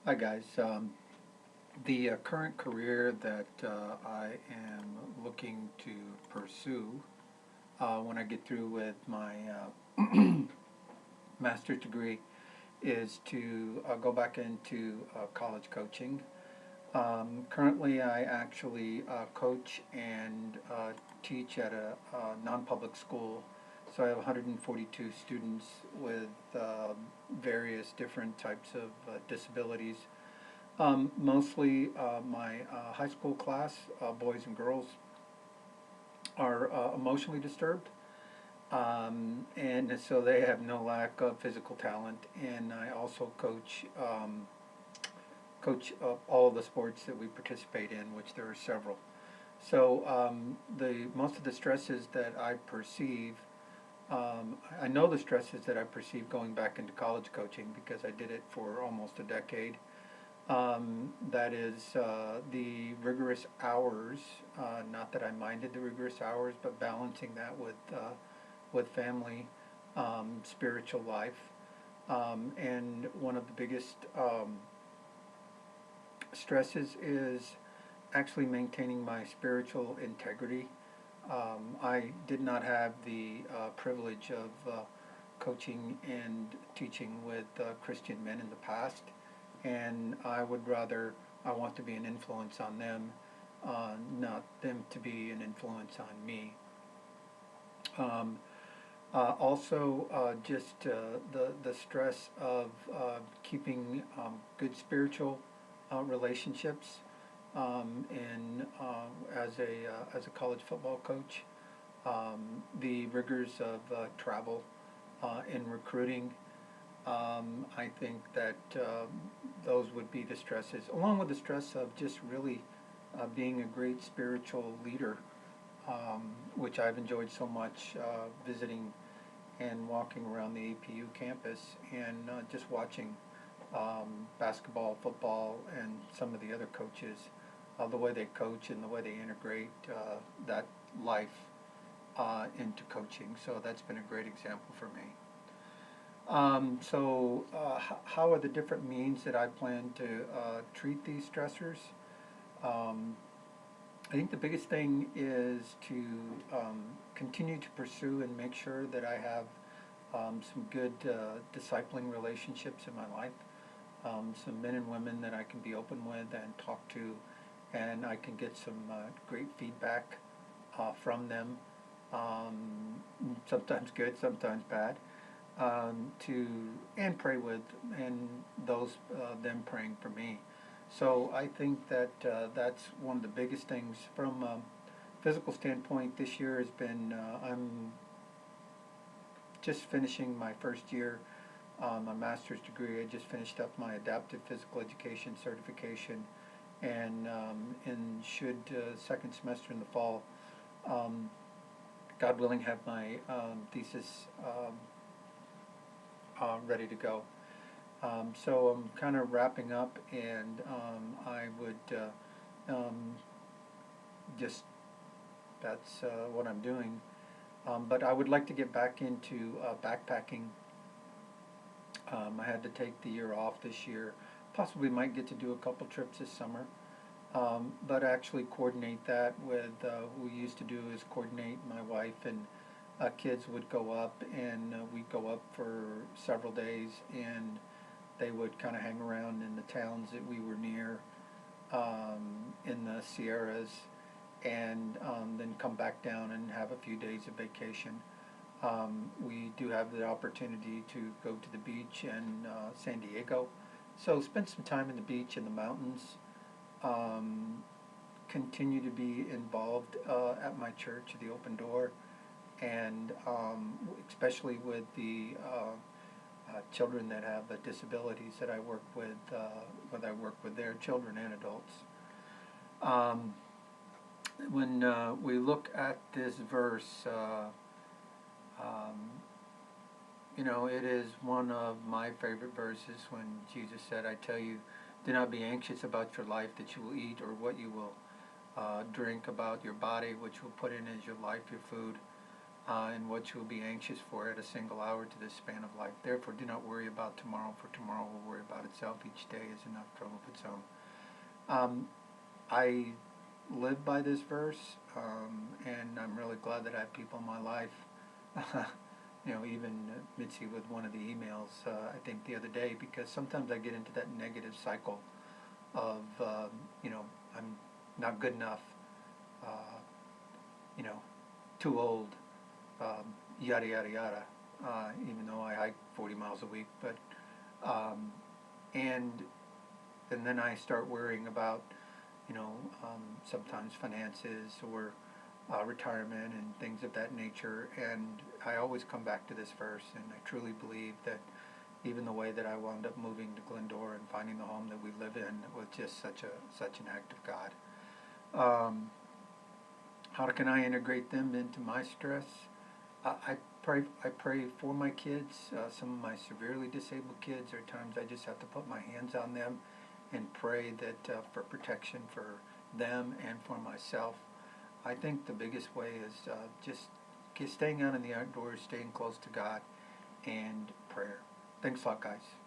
Hi guys. The current career that I am looking to pursue when I get through with my master's degree is to go back into college coaching. Currently, I actually coach and teach at a non-public school. So I have 142 students with various different types of disabilities. Mostly my high school class, boys and girls, are emotionally disturbed. And so they have no lack of physical talent. And I also coach all of the sports that we participate in, which there are several. So the most of the stresses that I perceive, I know the stresses that I perceive going back into college coaching because I did it for almost a decade. That is the rigorous hours. Not that I minded the rigorous hours, but balancing that with family, spiritual life, and one of the biggest stresses is actually maintaining my spiritual integrity. I did not have the privilege of coaching and teaching with Christian men in the past, and I want to be an influence on them, not them to be an influence on me. Um, Also, just the stress of keeping good spiritual relationships, in as a college football coach, the rigors of travel in recruiting. I think that those would be the stresses, along with the stress of just really being a great spiritual leader, which I've enjoyed so much visiting and walking around the APU campus and just watching basketball, football, and some of the other coaches, the way they coach and the way they integrate that life into coaching. So that's been a great example for me. How are the different means that I plan to treat these stressors? Um, I think the biggest thing is to continue to pursue and make sure that I have some good discipling relationships in my life, some men and women that I can be open with and talk to, and I can get some great feedback from them, sometimes good, sometimes bad, to and pray with, and those them praying for me. So I think that that's one of the biggest things from a physical standpoint. This year has been I'm just finishing my first year, my master's degree. I just finished up my adaptive physical education certification, and should second semester in the fall, um, God willing, have my thesis ready to go. So I'm kind of wrapping up, and I would just that's what I'm doing. But I would like to get back into backpacking. I had to take the year off this year. Possibly might get to do a couple trips this summer. But actually coordinate that with what we used to do is coordinate my wife and kids would go up, and we'd go up for several days, and they would kind of hang around in the towns that we were near, in the Sierras, and then come back down and have a few days of vacation. We do have the opportunity to go to the beach in San Diego, so spend some time in the beach in the mountains. Um, Continue to be involved at my church, the Open Door, and especially with the children that have disabilities that I work with, when I work with their children and adults. Um, when we look at this verse, um, it is one of my favorite verses when Jesus said, I tell you, do not be anxious about your life that you will eat or what you will drink, about your body, which you will put in as your life, your food. and what you will be anxious for at a single hour to this span of life. Therefore, do not worry about tomorrow, for tomorrow will worry about itself. Each day is enough trouble of its own. I live by this verse, and I'm really glad that I have people in my life. Even Mitzi with one of the emails, I think the other day, because sometimes I get into that negative cycle of, I'm not good enough, uh, you know, too old, yada yada yada. Even though I hike 40 miles a week, but um, and and then I start worrying about, sometimes finances or retirement and things of that nature. And I always come back to this verse, and I truly believe that even the way that I wound up moving to Glendora and finding the home that we live in was just such an act of God. How can I integrate them into my stress? I pray for my kids. Some of my severely disabled kids, there are times I just have to put my hands on them and pray that for protection for them and for myself. I think the biggest way is just staying out in the outdoors, staying close to God, and prayer. Thanks a lot, guys.